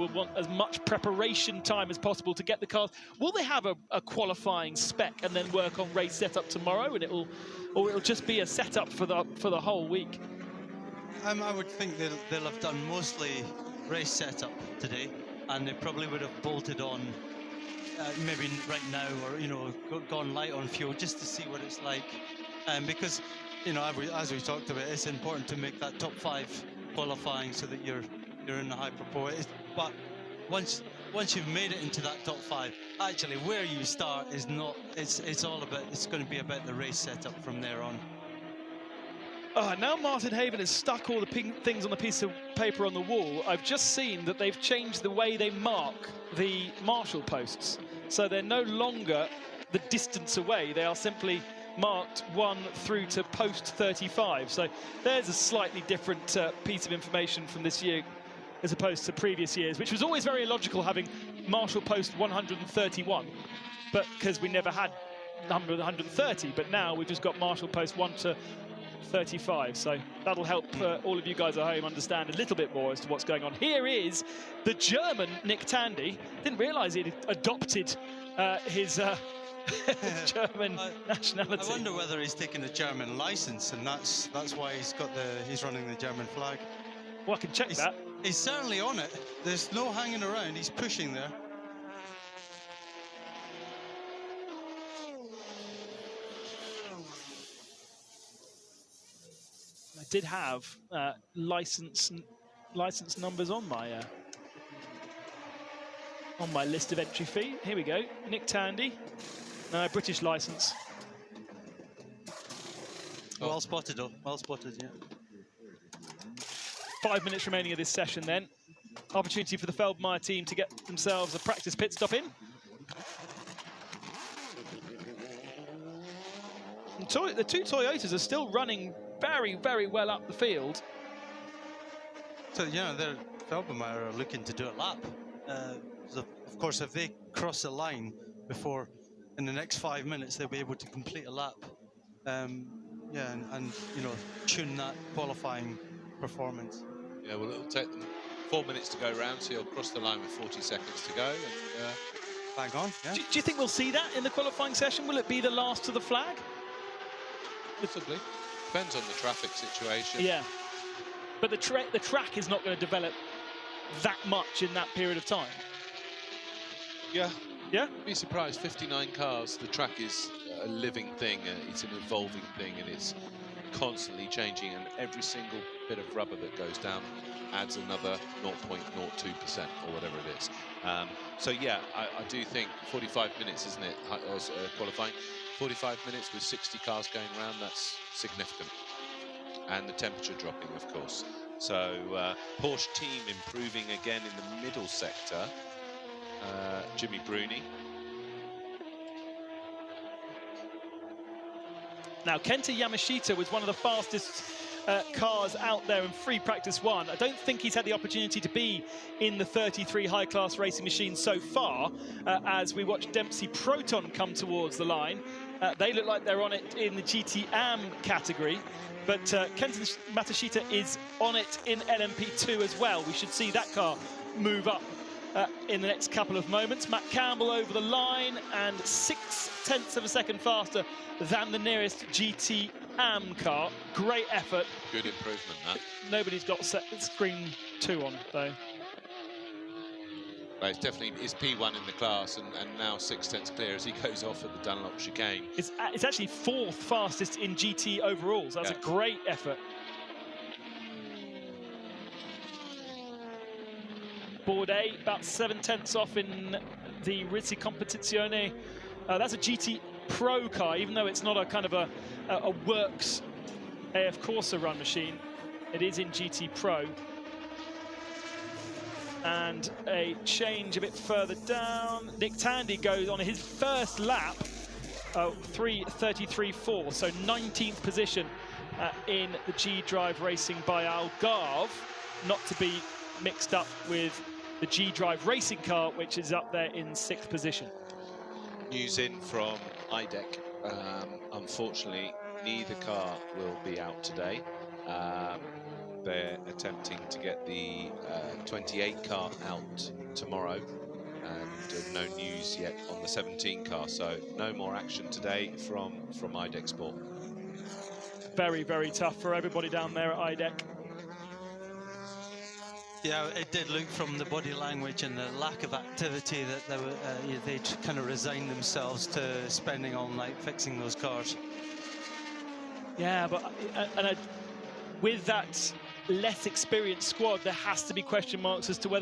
will want as much preparation time as possible to get the cars. Will they have a qualifying spec and then work on race setup tomorrow, and it'll just be a setup for the whole week? I would think they'll have done mostly race setup today, and they probably would have bolted on maybe right now, or gone light on fuel just to see what it's like, because as we talked about, it's important to make that top 5 qualifying so that you're in the high proportion. But once you've made it into that top 5, actually where you start is not. It's all about. It's going to be about the race setup from there on. Now Martin Haven has stuck all the things on the piece of paper on the wall. I've just seen that they've changed the way they mark the marshal posts. So they're no longer the distance away. They are simply marked 1 through to post 35. So there's a slightly different piece of information from this year as opposed to previous years, which was always very illogical having marshal post 131, but because we never had number 130, but now we've just got marshal post 1 to 35, so that'll help all of you guys at home understand a little bit more as to what's going on. Here is the German Nick Tandy. Didn't realise he'd adopted his German nationality. I wonder whether he's taken a German license, and that's why he's running the German flag. Well, I can check that. He's certainly on it. There's no hanging around. He's pushing there. I did have license numbers on my list of entry fee. Here we go. Nick Tandy, British license. Well spotted, though. Well spotted, yeah. 5 minutes remaining of this session then. Opportunity for the Feldmeyer team to get themselves a practice pit stop in. The 2 Toyotas are still running very, very well up the field. So, the Feldmeyer are looking to do a lap. So of course, if they cross the line before, in the next 5 minutes, they'll be able to complete a lap. And tune that qualifying performance. Yeah, well, it'll take them 4 minutes to go round, so you'll cross the line with 40 seconds to go. And, bang on, yeah. Do you think we'll see that in the qualifying session? Will it be the last to the flag? Possibly. Depends on the traffic situation. Yeah. But the track is not going to develop that much in that period of time. Yeah. Yeah? I'd be surprised. 59 cars. The track is a living thing. It's an evolving thing, and it's constantly changing, and every single bit of rubber that goes down adds another 0.02% or whatever it is. So yeah, I do think 45 minutes, isn't it, qualifying? 45 minutes with 60 cars going around, that's significant. And the temperature dropping, of course. So Porsche team improving again in the middle sector. Jimmy Bruni. Now, Kenta Yamashita was one of the fastest cars out there in free practice 1. I don't think he's had the opportunity to be in the 33 high-class racing machine so far, as we watch Dempsey Proton come towards the line. They look like they're on it in the GT Am category, but Kenta Matashita is on it in LMP2 as well. We should see that car move up in the next couple of moments. Matt Campbell over the line, and 0.6 of a second faster than the nearest GT Am car. Great effort. Good improvement, that. Nobody's got screen 2 on, though. Well, it's definitely P1 in the class, and now 0.6 clear as he goes off at the Dunlop chicane. It's actually 4th fastest in GT overall, so that's a great effort. Board A, about 0.7 off in the Rizzi Competizione. That's a GT Pro car, even though it's not a kind of a works AF Corsa run machine. It is in GT Pro. And a change a bit further down. Nick Tandy goes on his first lap, 3:33.4, so 19th position in the G-Drive Racing by Algarve, not to be mixed up with the G-Drive Racing car, which is up there in 6th position. News in from IDEC. Unfortunately, neither car will be out today. they're attempting to get the 28 car out tomorrow, and no news yet on the 17 car. So no more action today from IDEC Sport. Very, very tough for everybody down there at IDEC. Yeah, it did look from the body language and the lack of activity that they were, they kind of resigned themselves to spending all night fixing those cars. Yeah, but with that less experienced squad, there has to be question marks as to whether